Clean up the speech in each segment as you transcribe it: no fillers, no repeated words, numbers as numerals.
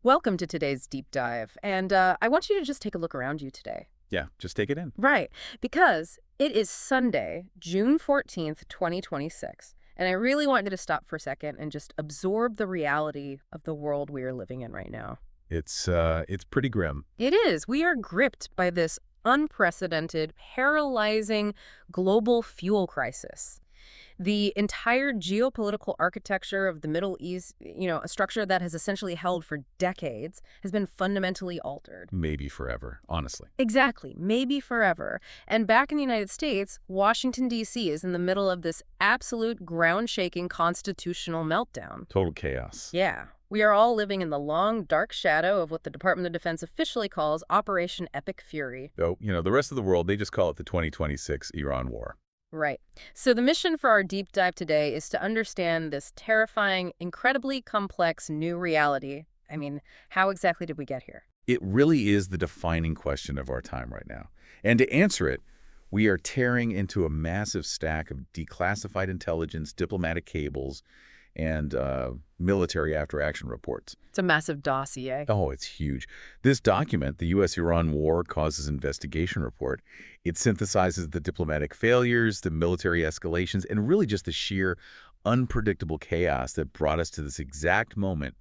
Welcome to today's deep dive, and I want you to just take a look around you today. Yeah, just take it in. Right, because it is Sunday, June 14th, 2026, and I really want you to stop for a second and just absorb the reality of the world we are living in right now. It's pretty grim. It is. We are gripped by this unprecedented, paralyzing global fuel crisis. The entire geopolitical architecture of the Middle East, a structure that has essentially held for decades, has been fundamentally altered. Maybe forever, honestly. Exactly, maybe forever. And back in the United States, Washington, D.C. is in the middle of this absolute ground-shaking constitutional meltdown. Total chaos. Yeah. We are all living in the long, dark shadow of what the Department of Defense officially calls Operation Epic Fury. Though, the rest of the world, they just call it the 2026 Iran War. Right. So the mission for our deep dive today is to understand this terrifying, incredibly complex new reality. I mean, how exactly did we get here? It really is the defining question of our time right now. And to answer it, we are tearing into a massive stack of declassified intelligence, diplomatic cables, and military after-action reports. It's a massive dossier. Oh, it's huge. This document, the U.S.-Iran War Causes Investigation Report, it synthesizes the diplomatic failures, the military escalations, and really just the sheer unpredictable chaos that brought us to this exact moment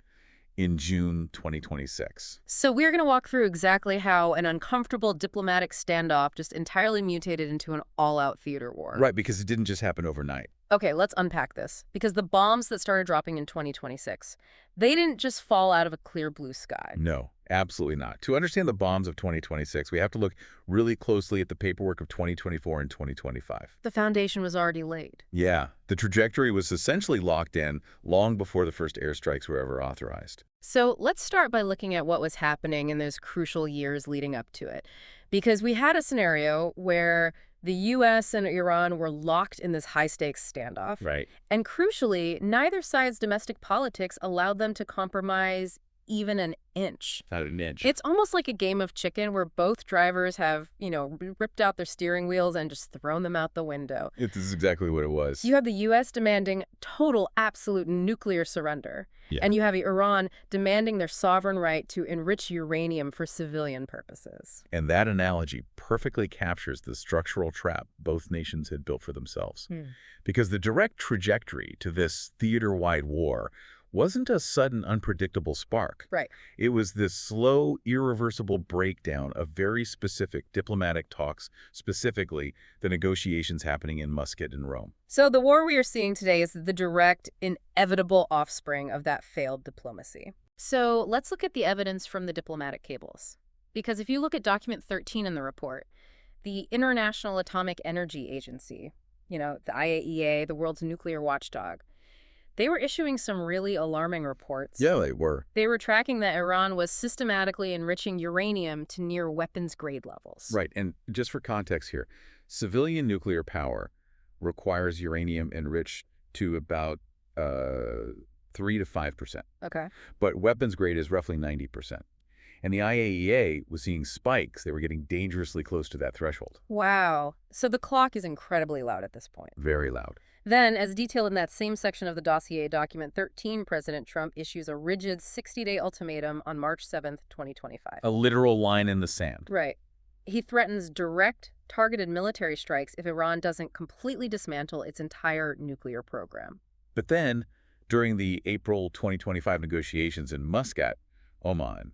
in June 2026. So we're going to walk through exactly how an uncomfortable diplomatic standoff just entirely mutated into an all-out theater war. Right, because it didn't just happen overnight. Okay, let's unpack this. Because the bombs that started dropping in 2026, they didn't just fall out of a clear blue sky. No, absolutely not. To understand the bombs of 2026, we have to look really closely at the paperwork of 2024 and 2025. The foundation was already laid. Yeah, the trajectory was essentially locked in long before the first airstrikes were ever authorized. So let's start by looking at what was happening in those crucial years leading up to it. Because we had a scenario where the U.S. and Iran were locked in this high-stakes standoff. Right. And crucially, neither side's domestic politics allowed them to compromise even an inch. Not an inch. It's almost like a game of chicken where both drivers have, ripped out their steering wheels and just thrown them out the window. This is exactly what it was. You have the U.S. demanding total, absolute nuclear surrender. Yeah. And you have Iran demanding their sovereign right to enrich uranium for civilian purposes. And that analogy perfectly captures the structural trap both nations had built for themselves. Because the direct trajectory to this theater-wide war wasn't a sudden, unpredictable spark. Right. It was this slow, irreversible breakdown of very specific diplomatic talks, specifically the negotiations happening in Muscat and Rome. So the war we are seeing today is the direct, inevitable offspring of that failed diplomacy. So let's look at the evidence from the diplomatic cables. Because if you look at document 13 in the report, the International Atomic Energy Agency, the IAEA, the world's nuclear watchdog, they were issuing some really alarming reports. Yeah, they were. They were tracking that Iran was systematically enriching uranium to near weapons-grade levels. Right, and just for context here, civilian nuclear power requires uranium enriched to about 3 to 5%. Okay. But weapons grade is roughly 90%. And the IAEA was seeing spikes. They were getting dangerously close to that threshold. Wow. So the clock is incredibly loud at this point. Very loud. Then, as detailed in that same section of the dossier, document 13, President Trump issues a rigid 60-day ultimatum on March 7th, 2025. A literal line in the sand. Right. He threatens direct, targeted military strikes if Iran doesn't completely dismantle its entire nuclear program. But then, during the April 2025 negotiations in Muscat, Oman,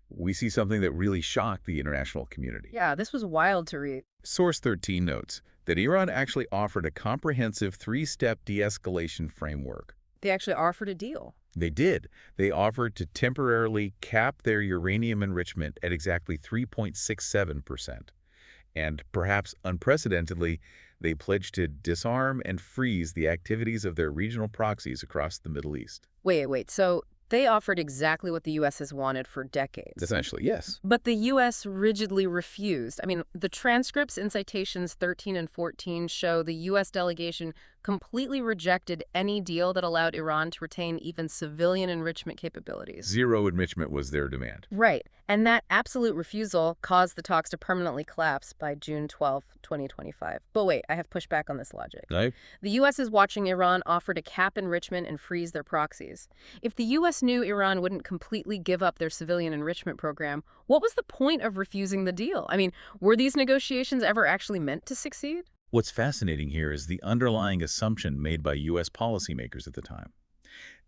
we see something that really shocked the international community. Yeah, this was wild to read. Source 13 notes that Iran actually offered a comprehensive three-step de-escalation framework. They actually offered a deal. They did. They offered to temporarily cap their uranium enrichment at exactly 3.67%. And perhaps unprecedentedly, they pledged to disarm and freeze the activities of their regional proxies across the Middle East. Wait. So they offered exactly what the U.S. has wanted for decades. Essentially, yes. But the U.S. rigidly refused. I mean, the transcripts in citations 13 and 14 show the U.S. delegation completely rejected any deal that allowed Iran to retain even civilian enrichment capabilities. Zero enrichment was their demand. Right, and that absolute refusal caused the talks to permanently collapse by June 12, 2025. But wait, I have pushback on this logic. Right? The U.S. is watching Iran offer to cap enrichment and freeze their proxies. If the U.S. knew Iran wouldn't completely give up their civilian enrichment program, what was the point of refusing the deal? I mean, were these negotiations ever actually meant to succeed? What's fascinating here is the underlying assumption made by U.S. policymakers at the time.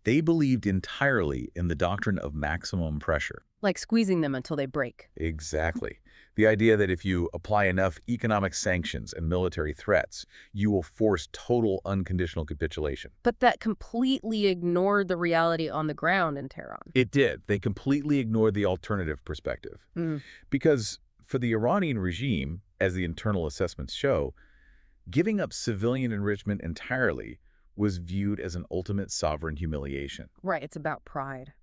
They believed entirely in the doctrine of maximum pressure. Like squeezing them until they break. Exactly. The idea that if you apply enough economic sanctions and military threats, you will force total unconditional capitulation. But that completely ignored the reality on the ground in Tehran. It did. They completely ignored the alternative perspective. Because for the Iranian regime, as the internal assessments show, giving up civilian enrichment entirely was viewed as an ultimate sovereign humiliation. Right, it's about pride.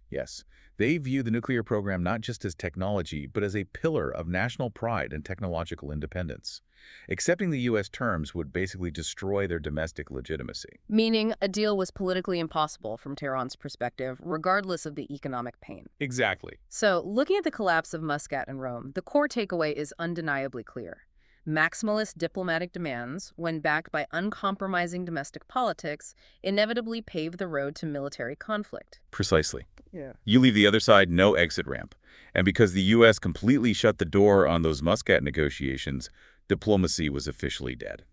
Yes, they view the nuclear program not just as technology, but as a pillar of national pride and technological independence. Accepting the U.S. terms would basically destroy their domestic legitimacy. Meaning a deal was politically impossible from Tehran's perspective, regardless of the economic pain. Exactly. So, looking at the collapse of Muscat and Rome, the core takeaway is undeniably clear. Maximalist diplomatic demands, when backed by uncompromising domestic politics, inevitably pave the road to military conflict. Precisely. Yeah. You leave the other side no exit ramp. And because the U.S. completely shut the door on those Muscat negotiations, diplomacy was officially dead.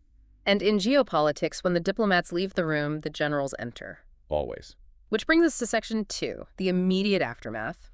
And in geopolitics, when the diplomats leave the room, the generals enter. Always. Which brings us to Section 2, the immediate aftermath,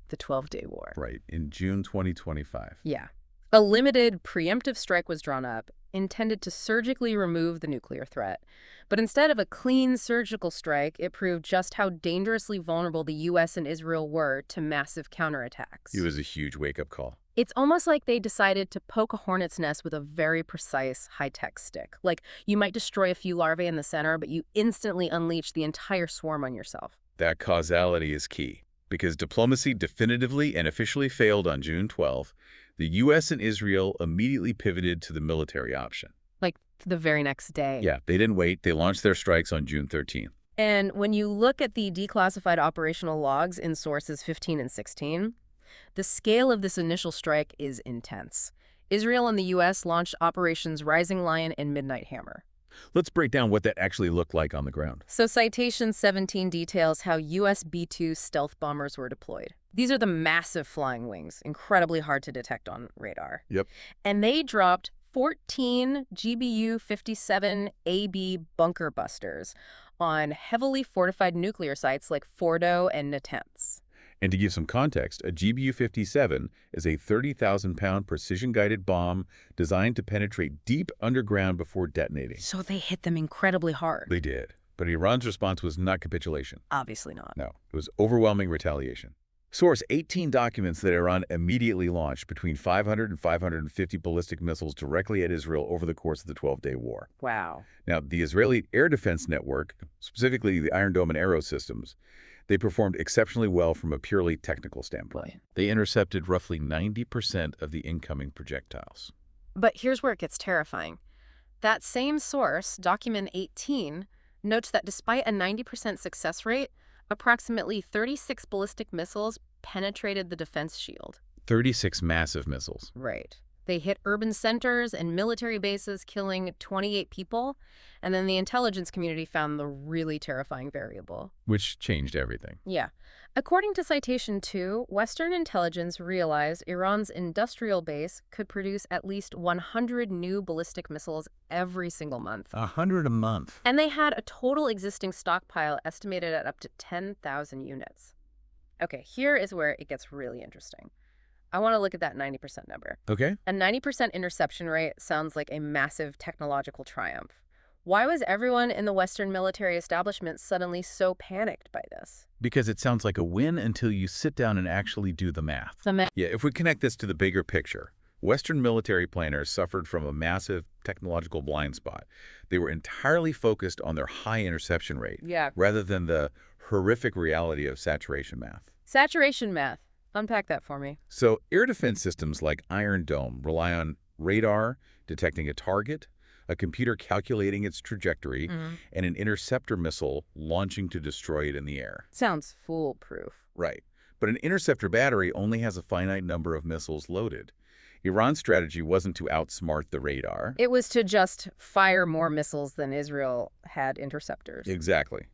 the 12-Day War. Right, in June 2025. Yeah. A limited preemptive strike was drawn up, intended to surgically remove the nuclear threat. But instead of a clean surgical strike, it proved just how dangerously vulnerable the U.S. and Israel were to massive counterattacks. It was a huge wake-up call. It's almost like they decided to poke a hornet's nest with a very precise, high-tech stick. Like, you might destroy a few larvae in the center, but you instantly unleash the entire swarm on yourself. That causality is key, because diplomacy definitively and officially failed on June 12. The U.S. and Israel immediately pivoted to the military option. Like, the very next day. Yeah, they didn't wait. They launched their strikes on June 13th. And when you look at the declassified operational logs in sources 15 and 16, the scale of this initial strike is intense. Israel and the U.S. launched Operations Rising Lion and Midnight Hammer. Let's break down what that actually looked like on the ground. So Citation 17 details how U.S. B-2 stealth bombers were deployed. These are the massive flying wings, incredibly hard to detect on radar. Yep. And they dropped 14 GBU-57AB bunker busters on heavily fortified nuclear sites like Fordo and Natanz. And to give some context, a GBU-57 is a 30,000-pound precision-guided bomb designed to penetrate deep underground before detonating. So they hit them incredibly hard. They did. But Iran's response was not capitulation. Obviously not. No, it was overwhelming retaliation. Source 18 documents that Iran immediately launched between 500 and 550 ballistic missiles directly at Israel over the course of the 12-day war. Wow. Now, the Israeli Air Defense Network, specifically the Iron Dome and Arrow systems, they performed exceptionally well from a purely technical standpoint. Right. They intercepted roughly 90% of the incoming projectiles. But here's where it gets terrifying. That same source, document 18, notes that despite a 90% success rate, approximately 36 ballistic missiles penetrated the defense shield. 36 massive missiles. Right. They hit urban centers and military bases, killing 28 people. And then the intelligence community found the really terrifying variable. Which changed everything. Yeah. According to Citation 2, Western intelligence realized Iran's industrial base could produce at least 100 new ballistic missiles every single month. 100 a month. And they had a total existing stockpile estimated at up to 10,000 units. Okay, here is where it gets really interesting. I want to look at that 90% number. Okay. A 90% interception rate sounds like a massive technological triumph. Why was everyone in the Western military establishment suddenly so panicked by this? Because it sounds like a win until you sit down and actually do the math. Yeah, if we connect this to the bigger picture, Western military planners suffered from a massive technological blind spot. They were entirely focused on their high interception rate, rather than the horrific reality of saturation math. Saturation math. Unpack that for me. So air defense systems like Iron Dome rely on radar detecting a target, a computer calculating its trajectory, Mm. and an interceptor missile launching to destroy it in the air. Sounds foolproof. Right. But an interceptor battery only has a finite number of missiles loaded. Iran's strategy wasn't to outsmart the radar. It was to just fire more missiles than Israel had interceptors. Exactly.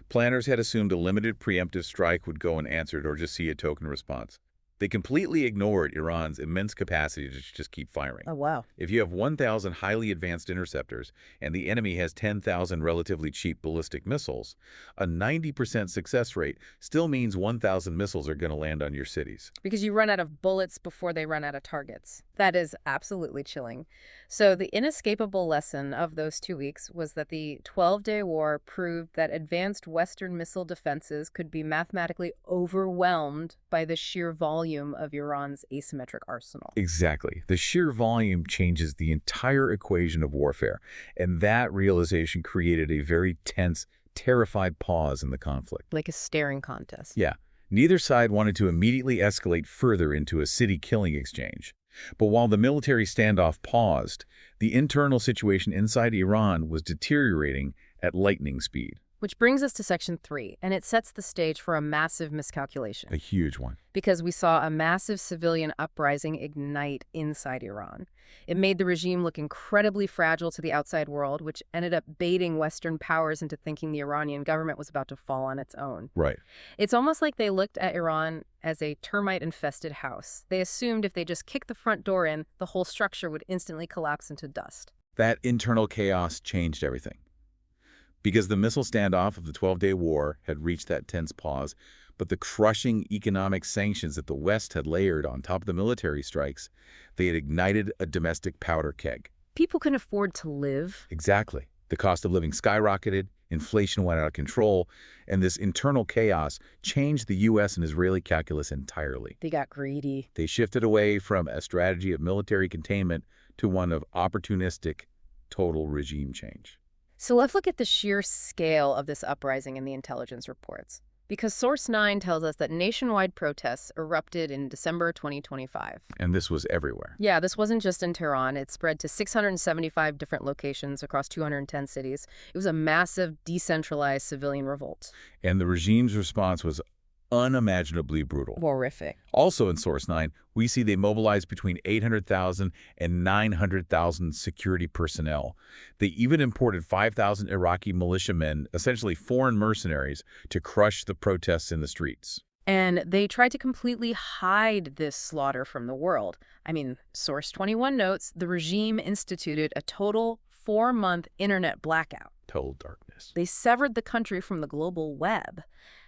Planners had assumed a limited preemptive strike would go unanswered or just see a token response. They completely ignored Iran's immense capacity to just keep firing. Oh, wow. If you have 1,000 highly advanced interceptors and the enemy has 10,000 relatively cheap ballistic missiles, a 90% success rate still means 1,000 missiles are going to land on your cities. Because you run out of bullets before they run out of targets. That is absolutely chilling. So the inescapable lesson of those 2 weeks was that the 12-day war proved that advanced Western missile defenses could be mathematically overwhelmed by the sheer volume of Iran's asymmetric arsenal. Exactly. The sheer volume changes the entire equation of warfare, and that realization created a very tense, terrified pause in the conflict. Like a staring contest. Yeah, neither side wanted to immediately escalate further into a city-killing exchange. But while the military standoff paused, the internal situation inside Iran was deteriorating at lightning speed. Which brings us to Section 3, and it sets the stage for a massive miscalculation. A huge one. Because we saw a massive civilian uprising ignite inside Iran. It made the regime look incredibly fragile to the outside world, which ended up baiting Western powers into thinking the Iranian government was about to fall on its own. Right. It's almost like they looked at Iran as a termite-infested house. They assumed if they just kicked the front door in, the whole structure would instantly collapse into dust. That internal chaos changed everything. Because the missile standoff of the 12-day war had reached that tense pause, but the crushing economic sanctions that the West had layered on top of the military strikes, they had ignited a domestic powder keg. People couldn't afford to live. Exactly. The cost of living skyrocketed, inflation went out of control, and this internal chaos changed the U.S. and Israeli calculus entirely. They got greedy. They shifted away from a strategy of military containment to one of opportunistic, total regime change. So let's look at the sheer scale of this uprising in the intelligence reports. Because Source 9 tells us that nationwide protests erupted in December 2025. And this was everywhere. Yeah, this wasn't just in Tehran. It spread to 675 different locations across 210 cities. It was a massive, decentralized civilian revolt. And the regime's response was unimaginably brutal. Horrific. Also in Source 9, we see they mobilized between 800,000 and 900,000 security personnel. They even imported 5,000 Iraqi militiamen, essentially foreign mercenaries, to crush the protests in the streets. And they tried to completely hide this slaughter from the world. I mean, Source 21 notes the regime instituted a total 4-month internet blackout. Total darkness. They severed the country from the global web.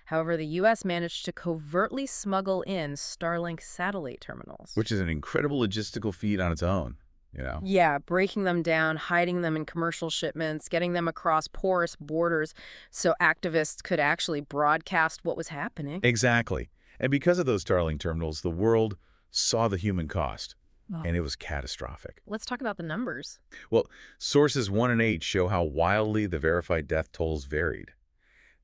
However, the U.S. managed to covertly smuggle in Starlink satellite terminals. Which is an incredible logistical feat on its own, you know? Yeah, breaking them down, hiding them in commercial shipments, getting them across porous borders so activists could actually broadcast what was happening. Exactly. And because of those Starlink terminals, the world saw the human cost. And it was catastrophic. Let's talk about the numbers. Well, sources 1 and 8 show how wildly the verified death tolls varied.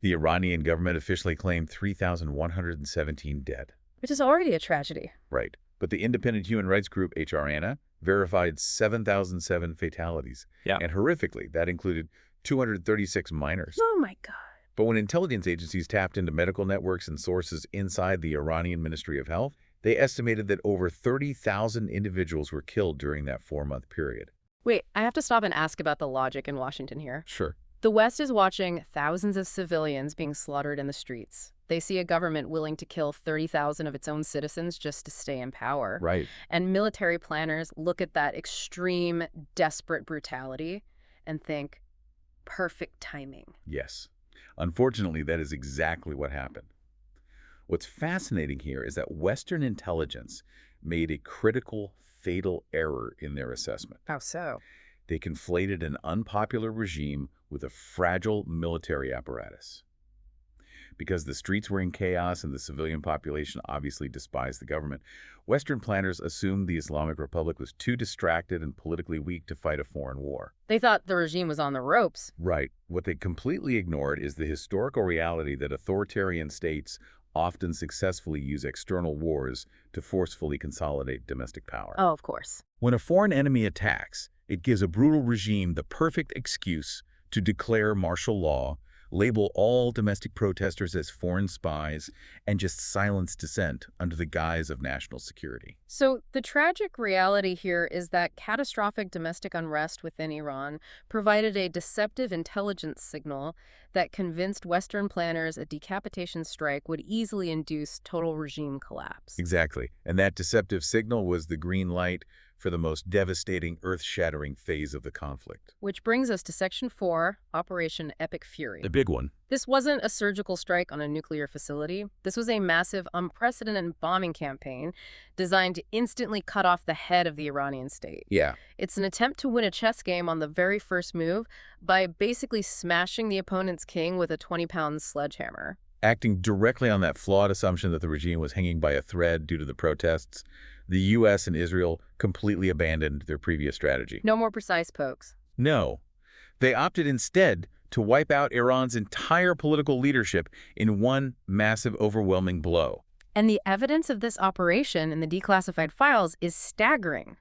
The Iranian government officially claimed 3,117 dead. Which is already a tragedy. Right. But the independent human rights group HRANA verified 7,007 fatalities. Yeah. And horrifically, that included 236 minors. Oh my God. But when intelligence agencies tapped into medical networks and sources inside the Iranian Ministry of Health, they estimated that over 30,000 individuals were killed during that 4-month period. Wait, I have to stop and ask about the logic in Washington here. Sure. The West is watching thousands of civilians being slaughtered in the streets. They see a government willing to kill 30,000 of its own citizens just to stay in power. Right. And military planners look at that extreme, desperate brutality and think, perfect timing. Yes. Unfortunately, that is exactly what happened. What's fascinating here is that Western intelligence made a critical, fatal error in their assessment. How so? They conflated an unpopular regime with a fragile military apparatus. Because the streets were in chaos and the civilian population obviously despised the government, Western planners assumed the Islamic Republic was too distracted and politically weak to fight a foreign war. They thought the regime was on the ropes. Right. What they completely ignored is the historical reality that authoritarian states often successfully use external wars to forcefully consolidate domestic power. Oh, of course. When a foreign enemy attacks, It gives a brutal regime the perfect excuse to declare martial law, label all domestic protesters as foreign spies, and just silence dissent under the guise of national security. So the tragic reality here is that catastrophic domestic unrest within Iran provided a deceptive intelligence signal that convinced Western planners a decapitation strike would easily induce total regime collapse. Exactly. And that deceptive signal was the green light for the most devastating, earth-shattering phase of the conflict. Which brings us to Section 4, Operation Epic Fury. The big one. This wasn't a surgical strike on a nuclear facility. This was a massive, unprecedented bombing campaign designed to instantly cut off the head of the Iranian state. Yeah. It's an attempt to win a chess game on the very first move by basically smashing the opponent's king with a 20-pound sledgehammer. Acting directly on that flawed assumption that the regime was hanging by a thread due to the protests, the U.S. and Israel completely abandoned their previous strategy. No more precise pokes. No. They opted instead to wipe out Iran's entire political leadership in one massive, overwhelming blow. And the evidence of this operation in the declassified files is staggering.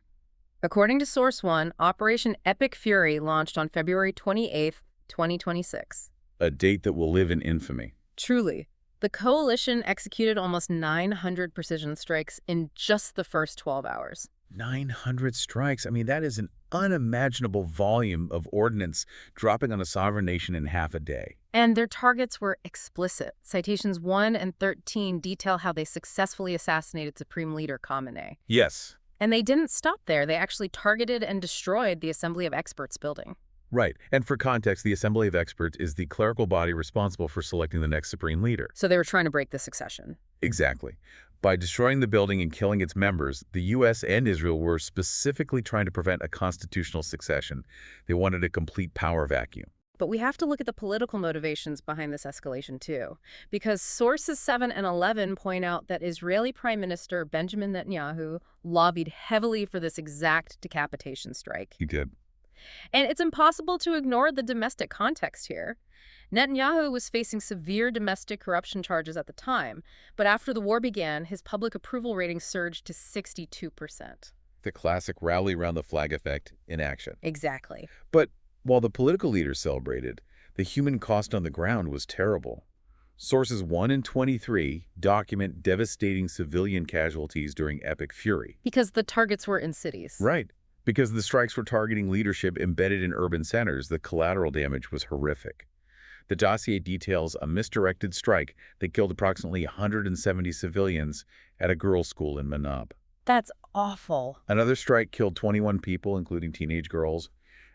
According to Source One, Operation Epic Fury launched on February 28, 2026. A date that will live in infamy. Truly, the coalition executed almost 900 precision strikes in just the first 12 hours. 900 strikes. I mean, that is an unimaginable volume of ordnance dropping on a sovereign nation in half a day. And their targets were explicit. Citations 1 and 13 detail how they successfully assassinated Supreme Leader Khamenei. Yes. And they didn't stop there. They actually targeted and destroyed the Assembly of Experts building. Right. And for context, the Assembly of Experts is the clerical body responsible for selecting the next supreme leader. So they were trying to break the succession. Exactly. By destroying the building and killing its members, the U.S. and Israel were specifically trying to prevent a constitutional succession. They wanted a complete power vacuum. But we have to look at the political motivations behind this escalation, too. Because sources 7 and 11 point out that Israeli Prime Minister Benjamin Netanyahu lobbied heavily for this exact decapitation strike. He did. And it's impossible to ignore the domestic context here. Netanyahu was facing severe domestic corruption charges at the time, but after the war began, his public approval rating surged to 62%. The classic rally around the flag effect in action. Exactly. But while the political leaders celebrated, the human cost on the ground was terrible. Sources 1 and 23 document devastating civilian casualties during Epic Fury. Because the targets were in cities. Right. Because the strikes were targeting leadership embedded in urban centers, the collateral damage was horrific. The dossier details a misdirected strike that killed approximately 170 civilians at a girls' school in Manab. That's awful. Another strike killed 21 people, including teenage girls,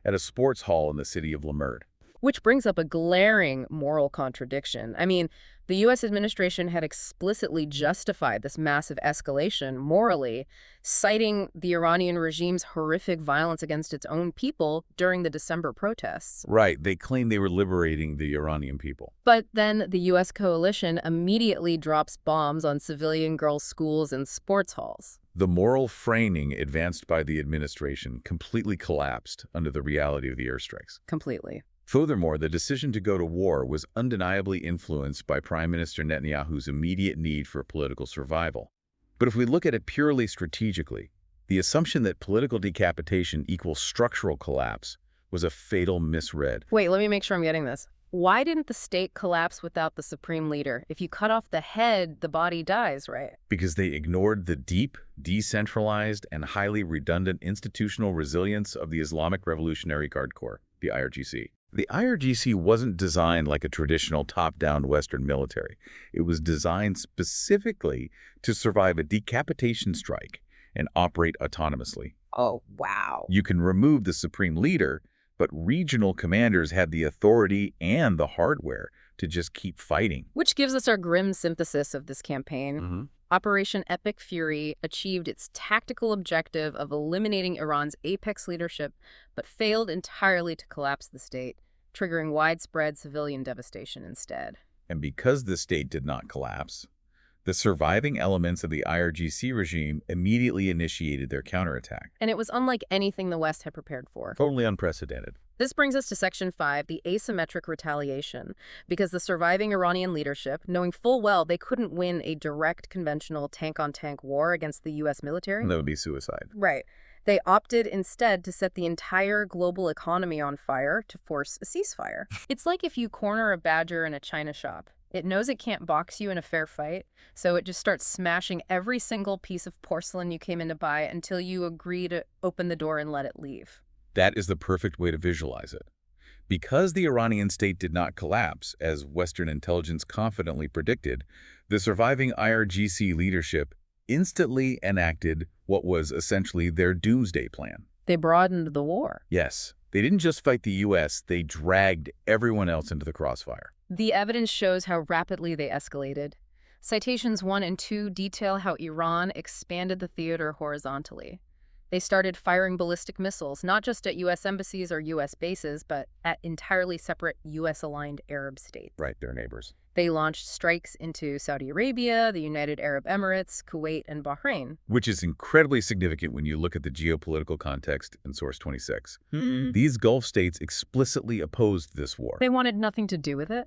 at a sports hall in the city of Lamert. Which brings up a glaring moral contradiction. I mean, the U.S. administration had explicitly justified this massive escalation morally, citing the Iranian regime's horrific violence against its own people during the December protests. Right. They claimed they were liberating the Iranian people. But then the U.S. coalition immediately drops bombs on civilian girls' schools and sports halls. The moral framing advanced by the administration completely collapsed under the reality of the airstrikes. Completely. Furthermore, the decision to go to war was undeniably influenced by Prime Minister Netanyahu's immediate need for political survival. But if we look at it purely strategically, the assumption that political decapitation equals structural collapse was a fatal misread. Wait, let me make sure I'm getting this. Why didn't the state collapse without the supreme leader? If you cut off the head, the body dies, right? Because they ignored the deep, decentralized, and highly redundant institutional resilience of the Islamic Revolutionary Guard Corps, the IRGC. The IRGC wasn't designed like a traditional top-down Western military. It was designed specifically to survive a decapitation strike and operate autonomously. Oh, wow. You can remove the supreme leader, but regional commanders had the authority and the hardware to just keep fighting. Which gives us our grim synthesis of this campaign. Operation Epic Fury achieved its tactical objective of eliminating Iran's apex leadership, but failed entirely to collapse the state, triggering widespread civilian devastation instead. And because the state did not collapse, the surviving elements of the IRGC regime immediately initiated their counterattack. And it was unlike anything the West had prepared for. Totally unprecedented. This brings us to Section 5, the asymmetric retaliation, because the surviving Iranian leadership, knowing full well they couldn't win a direct conventional tank-on-tank war against the U.S. military. That would be suicide. Right. They opted instead to set the entire global economy on fire to force a ceasefire. It's like if you corner a badger in a china shop. It knows it can't box you in a fair fight, so it just starts smashing every single piece of porcelain you came in to buy until you agree to open the door and let it leave. That is the perfect way to visualize it. Because the Iranian state did not collapse, as Western intelligence confidently predicted, the surviving IRGC leadership instantly enacted what was essentially their doomsday plan. They broadened the war. Yes, they didn't just fight the U.S., they dragged everyone else into the crossfire. The evidence shows how rapidly they escalated. Citations 1 and 2 detail how Iran expanded the theater horizontally. They started firing ballistic missiles, not just at U.S. embassies or U.S. bases, but at entirely separate U.S.-aligned Arab states. Right, their neighbors. They launched strikes into Saudi Arabia, the United Arab Emirates, Kuwait, and Bahrain. Which is incredibly significant when you look at the geopolitical context in Source 26. These Gulf states explicitly opposed this war. They wanted nothing to do with it.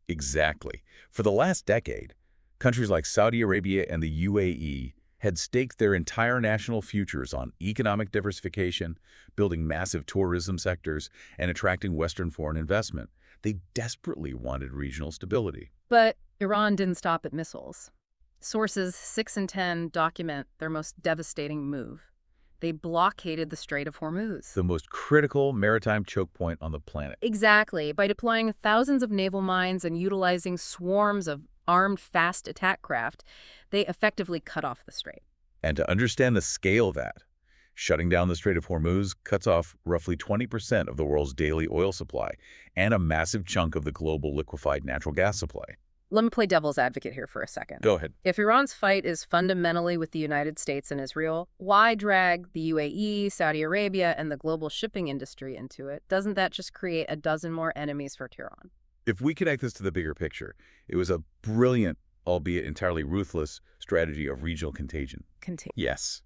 Exactly. For the last decade, countries like Saudi Arabia and the UAE had staked their entire national futures on economic diversification, building massive tourism sectors, and attracting Western foreign investment. They desperately wanted regional stability. But Iran didn't stop at missiles. Sources 6 and 10 document their most devastating move. They blockaded the Strait of Hormuz. The most critical maritime choke point on the planet. Exactly. By deploying thousands of naval mines and utilizing swarms of armed fast attack craft, they effectively cut off the strait. And to understand the scale of that, shutting down the Strait of Hormuz cuts off roughly 20% of the world's daily oil supply and a massive chunk of the global liquefied natural gas supply. Let me play devil's advocate here for a second. Go ahead. If Iran's fight is fundamentally with the United States and Israel, why drag the UAE, Saudi Arabia, and the global shipping industry into it? Doesn't that just create a dozen more enemies for Tehran? If we connect this to the bigger picture, it was a brilliant, albeit entirely ruthless, strategy of regional contagion. Yes.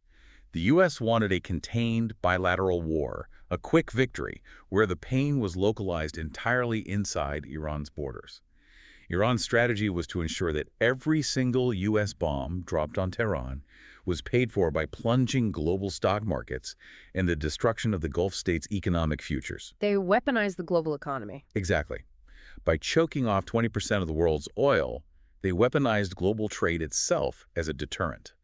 The U.S. wanted a contained bilateral war, a quick victory, where the pain was localized entirely inside Iran's borders. Iran's strategy was to ensure that every single U.S. bomb dropped on Tehran was paid for by plunging global stock markets and the destruction of the Gulf states' economic futures. They weaponized the global economy. Exactly. By choking off 20% of the world's oil, they weaponized global trade itself as a deterrent.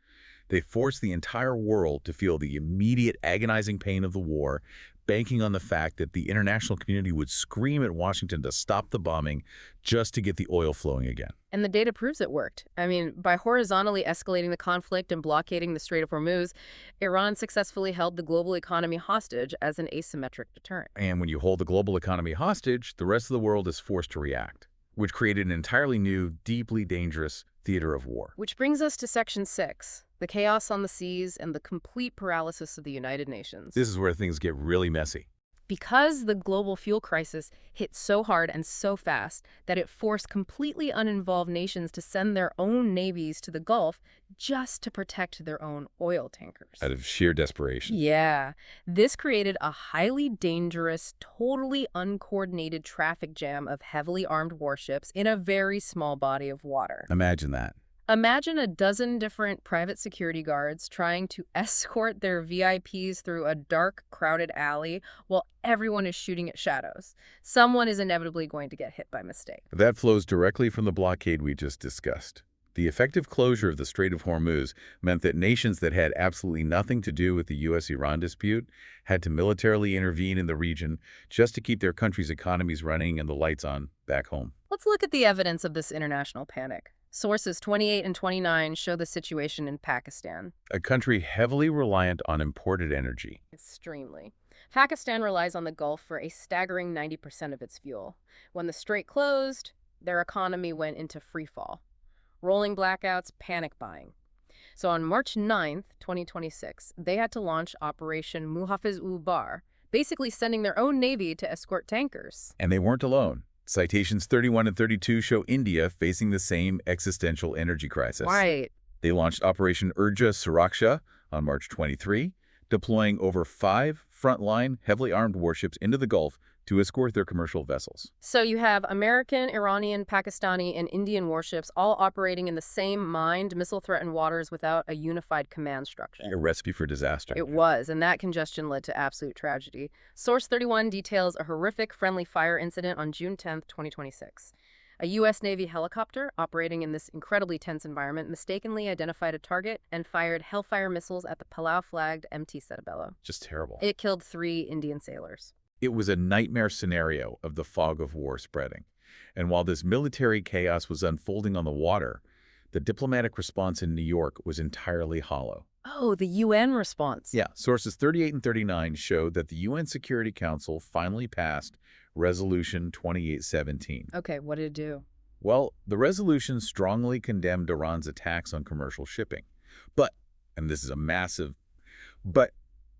They forced the entire world to feel the immediate agonizing pain of the war, banking on the fact that the international community would scream at Washington to stop the bombing just to get the oil flowing again. And the data proves it worked. I mean, by horizontally escalating the conflict and blockading the Strait of Hormuz, Iran successfully held the global economy hostage as an asymmetric deterrent. And when you hold the global economy hostage, the rest of the world is forced to react, which created an entirely new, deeply dangerous theater of war. Which brings us to Section 6, the chaos on the seas and the complete paralysis of the United Nations. This is where things get really messy. Because the global fuel crisis hit so hard and so fast that it forced completely uninvolved nations to send their own navies to the Gulf just to protect their own oil tankers. Out of sheer desperation. Yeah. This created a highly dangerous, totally uncoordinated traffic jam of heavily armed warships in a very small body of water. Imagine that. Imagine a dozen different private security guards trying to escort their VIPs through a dark, crowded alley while everyone is shooting at shadows. Someone is inevitably going to get hit by mistake. That flows directly from the blockade we just discussed. The effective closure of the Strait of Hormuz meant that nations that had absolutely nothing to do with the U.S.-Iran dispute had to militarily intervene in the region just to keep their country's economies running and the lights on back home. Let's look at the evidence of this international panic. Sources 28 and 29 show the situation in Pakistan. A country heavily reliant on imported energy. Extremely. Pakistan relies on the Gulf for a staggering 90% of its fuel. When the strait closed, their economy went into freefall. Rolling blackouts, panic buying. So on March 9th, 2026, they had to launch Operation Muhafiz-ul-Bar, basically sending their own navy to escort tankers. And they weren't alone. Citations 31 and 32 show India facing the same existential energy crisis. Right. They launched Operation Urja Suraksha on March 23, deploying over 5 frontline, heavily armed warships into the Gulf to escort their commercial vessels. So you have American, Iranian, Pakistani, and Indian warships all operating in the same mined, missile-threatened waters without a unified command structure. A recipe for disaster. It was, and that congestion led to absolute tragedy. Source 31 details a horrific friendly fire incident on June 10, 2026. A U.S. Navy helicopter, operating in this incredibly tense environment, mistakenly identified a target and fired Hellfire missiles at the Palau-flagged MT Cetabello. Just terrible. It killed 3 Indian sailors. It was a nightmare scenario of the fog of war spreading. And while this military chaos was unfolding on the water, the diplomatic response in New York was entirely hollow. Oh, the UN response. Yeah, sources 38 and 39 showed that the UN Security Council finally passed Resolution 2817. Okay, what did it do? Well, the resolution strongly condemned Iran's attacks on commercial shipping. But, and this is a massive, but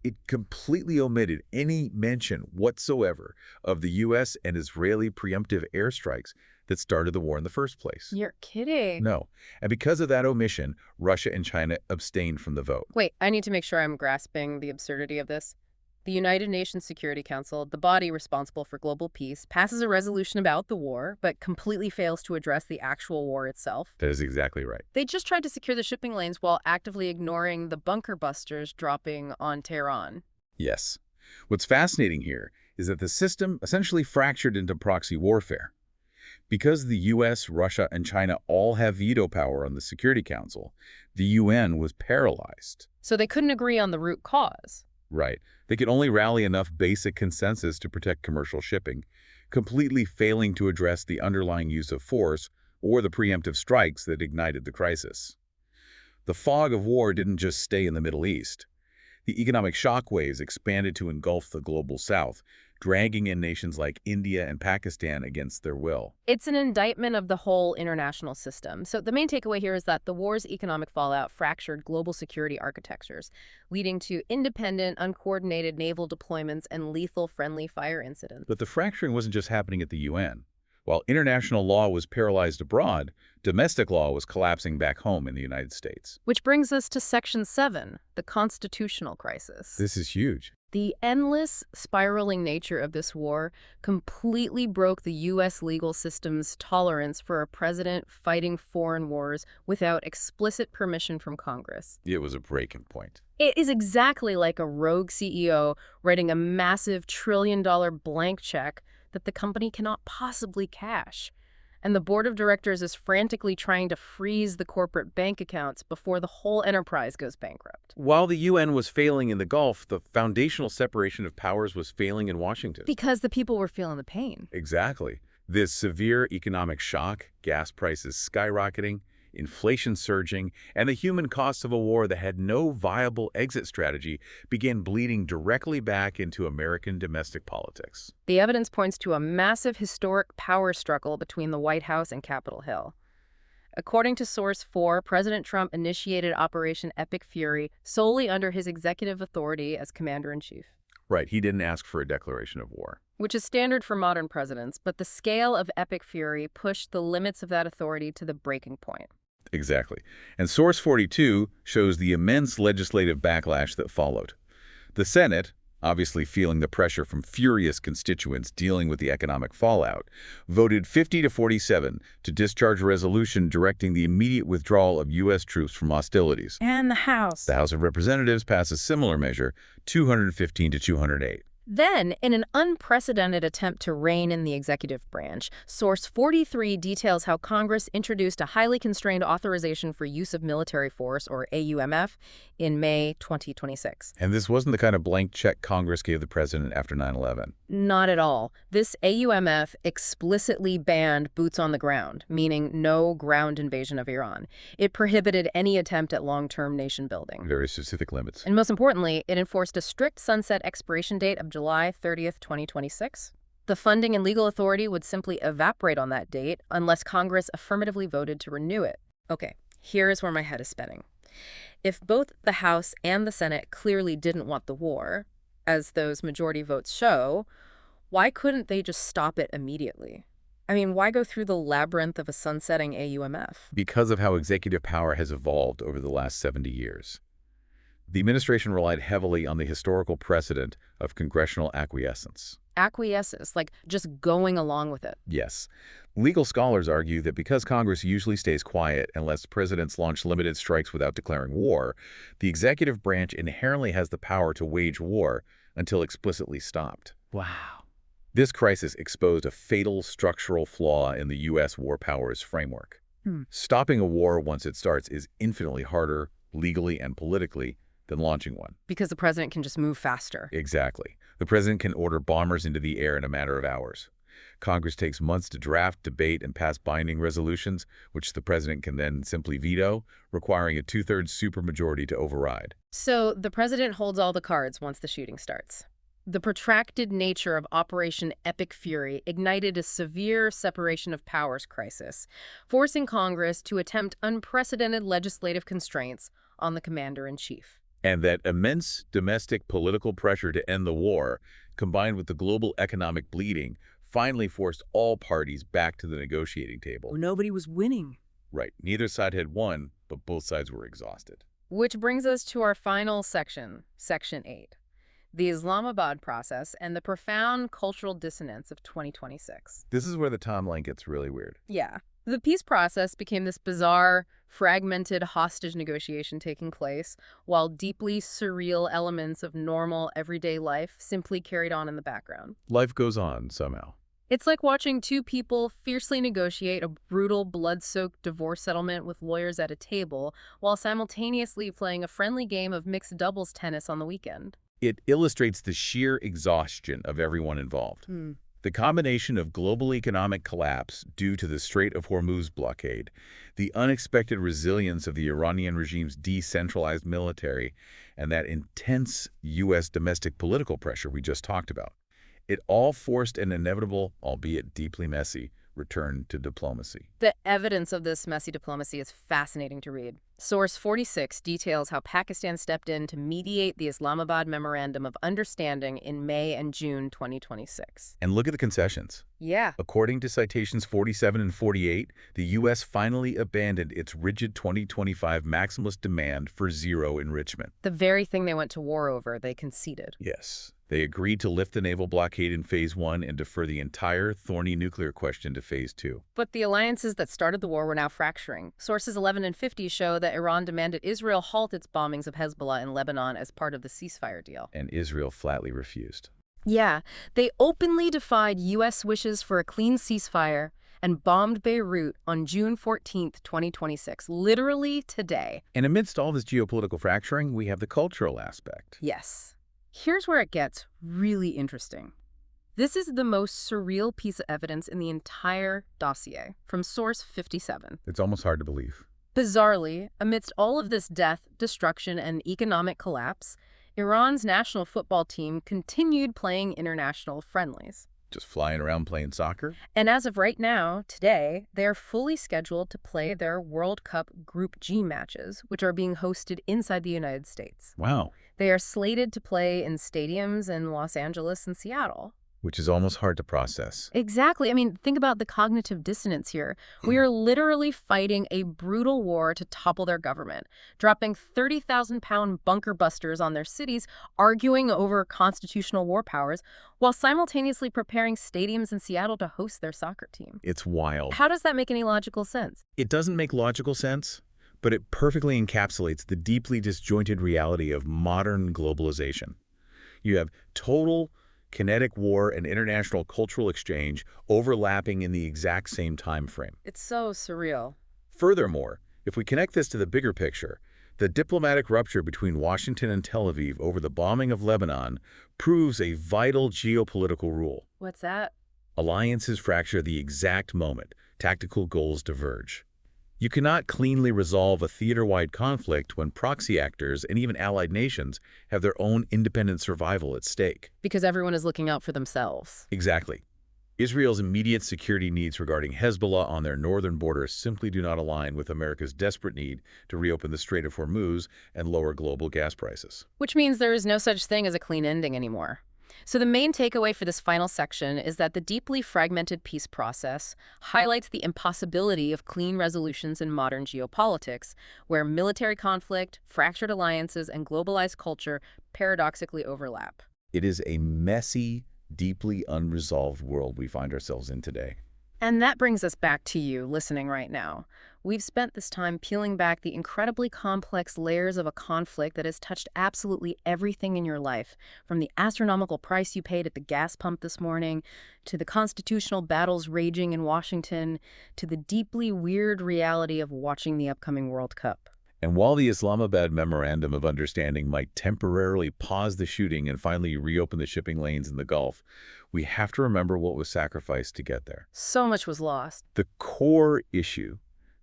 it completely omitted any mention whatsoever of the U.S. and Israeli preemptive airstrikes that started the war in the first place. You're kidding. No. And because of that omission, Russia and China abstained from the vote. Wait, I need to make sure I'm grasping the absurdity of this. The United Nations Security Council, the body responsible for global peace, passes a resolution about the war, but completely fails to address the actual war itself. That is exactly right. They just tried to secure the shipping lanes while actively ignoring the bunker busters dropping on Tehran. Yes. What's fascinating here is that the system essentially fractured into proxy warfare. Because the U.S., Russia, and China all have veto power on the Security Council, the UN was paralyzed. So they couldn't agree on the root cause. Right. They could only rally enough basic consensus to protect commercial shipping, completely failing to address the underlying use of force or the preemptive strikes that ignited the crisis. The fog of war didn't just stay in the Middle East. The economic shockwaves expanded to engulf the global South, dragging in nations like India and Pakistan against their will. It's an indictment of the whole international system. So the main takeaway here is that the war's economic fallout fractured global security architectures, leading to independent, uncoordinated naval deployments and lethal friendly fire incidents. But the fracturing wasn't just happening at the UN. While international law was paralyzed abroad, domestic law was collapsing back home in the United States. Which brings us to Section 7, the constitutional crisis. This is huge. The endless, spiraling nature of this war completely broke the U.S. legal system's tolerance for a president fighting foreign wars without explicit permission from Congress. It was a breaking point. It is exactly like a rogue CEO writing a massive trillion-dollar blank check that the company cannot possibly cash. And the board of directors is frantically trying to freeze the corporate bank accounts before the whole enterprise goes bankrupt. While the UN was failing in the Gulf, the foundational separation of powers was failing in Washington. Because the people were feeling the pain. Exactly. This severe economic shock, gas prices skyrocketing, inflation surging, and the human costs of a war that had no viable exit strategy began bleeding directly back into American domestic politics. The evidence points to a massive historic power struggle between the White House and Capitol Hill. According to Source 4, President Trump initiated Operation Epic Fury solely under his executive authority as commander-in-chief. Right, he didn't ask for a declaration of war. Which is standard for modern presidents, but the scale of Epic Fury pushed the limits of that authority to the breaking point. Exactly. And Source 42 shows the immense legislative backlash that followed. The Senate, obviously feeling the pressure from furious constituents dealing with the economic fallout, voted 50-47 to discharge a resolution directing the immediate withdrawal of U.S. troops from hostilities. And the House. The House of Representatives passed a similar measure, 215-208. Then, in an unprecedented attempt to rein in the executive branch, Source 43 details how Congress introduced a highly constrained authorization for use of military force, or AUMF, in May 2026. And this wasn't the kind of blank check Congress gave the president after 9/11. Not at all. This AUMF explicitly banned boots on the ground, meaning no ground invasion of Iran. It prohibited any attempt at long-term nation building. Very specific limits. And most importantly, it enforced a strict sunset expiration date of July 30th, 2026. The funding and legal authority would simply evaporate on that date unless Congress affirmatively voted to renew it. Okay, here is where my head is spinning. If both the House and the Senate clearly didn't want the war, as those majority votes show, why couldn't they just stop it immediately? I mean, why go through the labyrinth of a sunsetting AUMF? Because of how executive power has evolved over the last 70 years. The administration relied heavily on the historical precedent of congressional acquiescence. Acquiesces, like just going along with it. Yes. Legal scholars argue that because Congress usually stays quiet and lets presidents launch limited strikes without declaring war, the executive branch inherently has the power to wage war until explicitly stopped. Wow. This crisis exposed a fatal structural flaw in the U.S. war powers framework. Stopping a war once it starts is infinitely harder, legally and politically, than launching one. Because the president can just move faster. Exactly. The president can order bombers into the air in a matter of hours. Congress takes months to draft, debate, and pass binding resolutions, which the president can then simply veto, requiring a two-thirds supermajority to override. So the president holds all the cards once the shooting starts. The protracted nature of Operation Epic Fury ignited a severe separation of powers crisis, forcing Congress to attempt unprecedented legislative constraints on the commander-in-chief. And that immense domestic political pressure to end the war, combined with the global economic bleeding, finally forced all parties back to the negotiating table. Nobody was winning. Right. Neither side had won, but both sides were exhausted. Which brings us to our final section, Section 8. The Islamabad process and the profound cultural dissonance of 2026. This is where the timeline gets really weird. Yeah. The peace process became this bizarre, fragmented hostage negotiation taking place, while deeply surreal elements of normal, everyday life simply carried on in the background. Life goes on somehow. It's like watching two people fiercely negotiate a brutal, blood-soaked divorce settlement with lawyers at a table, while simultaneously playing a friendly game of mixed doubles tennis on the weekend. It illustrates the sheer exhaustion of everyone involved. The combination of global economic collapse due to the Strait of Hormuz blockade, the unexpected resilience of the Iranian regime's decentralized military, and that intense U.S. domestic political pressure we just talked about. It all forced an inevitable, albeit deeply messy, return to diplomacy. The evidence of this messy diplomacy is fascinating to read. Source 46 details how Pakistan stepped in to mediate the Islamabad Memorandum of Understanding in May and June 2026. And look at the concessions. Yeah. According to citations 47 and 48, the U.S. finally abandoned its rigid 2025 maximalist demand for zero enrichment. The very thing they went to war over, they conceded. Yes. They agreed to lift the naval blockade in Phase 1 and defer the entire thorny nuclear question to Phase 2. But the alliances that started the war were now fracturing. Sources 11 and 50 show that Iran demanded Israel halt its bombings of Hezbollah in Lebanon as part of the ceasefire deal. And Israel flatly refused. Yeah, they openly defied U.S. wishes for a clean ceasefire and bombed Beirut on June 14, 2026, literally today. And amidst all this geopolitical fracturing, we have the cultural aspect. Yes. Here's where it gets really interesting. This is the most surreal piece of evidence in the entire dossier, from source 57. It's almost hard to believe. Bizarrely, amidst all of this death, destruction, and economic collapse, Iran's national football team continued playing international friendlies. Just flying around playing soccer? And as of right now, today, they are fully scheduled to play their World Cup Group G matches, which are being hosted inside the United States. Wow. They are slated to play in stadiums in Los Angeles and Seattle. Which is almost hard to process. Exactly. I mean, think about the cognitive dissonance here. We are literally fighting a brutal war to topple their government, dropping 30,000-pound bunker busters on their cities, arguing over constitutional war powers, while simultaneously preparing stadiums in Seattle to host their soccer team. It's wild. How does that make any logical sense? It doesn't make logical sense, but it perfectly encapsulates the deeply disjointed reality of modern globalization. You have total kinetic war and international cultural exchange overlapping in the exact same time frame. It's so surreal. Furthermore, if we connect this to the bigger picture, the diplomatic rupture between Washington and Tel Aviv over the bombing of Lebanon proves a vital geopolitical rule. What's that? Alliances fracture the exact moment tactical goals diverge. You cannot cleanly resolve a theater-wide conflict when proxy actors and even allied nations have their own independent survival at stake. Because everyone is looking out for themselves. Exactly. Israel's immediate security needs regarding Hezbollah on their northern border simply do not align with America's desperate need to reopen the Strait of Hormuz and lower global gas prices. Which means there is no such thing as a clean ending anymore. So the main takeaway for this final section is that the deeply fragmented peace process highlights the impossibility of clean resolutions in modern geopolitics, where military conflict, fractured alliances, and globalized culture paradoxically overlap. It is a messy, deeply unresolved world we find ourselves in today. And that brings us back to you listening right now. We've spent this time peeling back the incredibly complex layers of a conflict that has touched absolutely everything in your life, from the astronomical price you paid at the gas pump this morning, to the constitutional battles raging in Washington, to the deeply weird reality of watching the upcoming World Cup. And while the Islamabad Memorandum of Understanding might temporarily pause the shooting and finally reopen the shipping lanes in the Gulf, we have to remember what was sacrificed to get there. So much was lost. The core issue,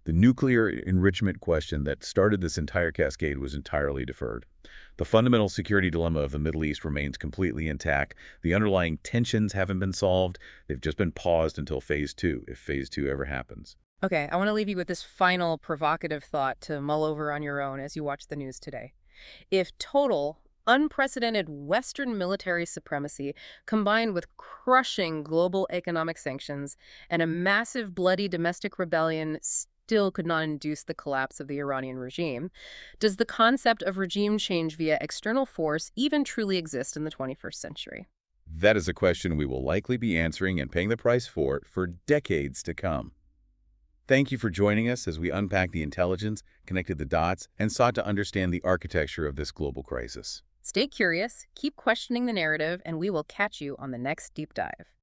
the nuclear enrichment question that started this entire cascade, was entirely deferred. The fundamental security dilemma of the Middle East remains completely intact. The underlying tensions haven't been solved. They've just been paused until Phase 2, if Phase 2 ever happens. Okay, I want to leave you with this final provocative thought to mull over on your own as you watch the news today. If total, unprecedented Western military supremacy combined with crushing global economic sanctions and a massive bloody domestic rebellion still could not induce the collapse of the Iranian regime, does the concept of regime change via external force even truly exist in the 21st century? That is a question we will likely be answering and paying the price for decades to come. Thank you for joining us as we unpack the intelligence, connected the dots, and sought to understand the architecture of this global crisis. Stay curious, keep questioning the narrative, and we will catch you on the next deep dive.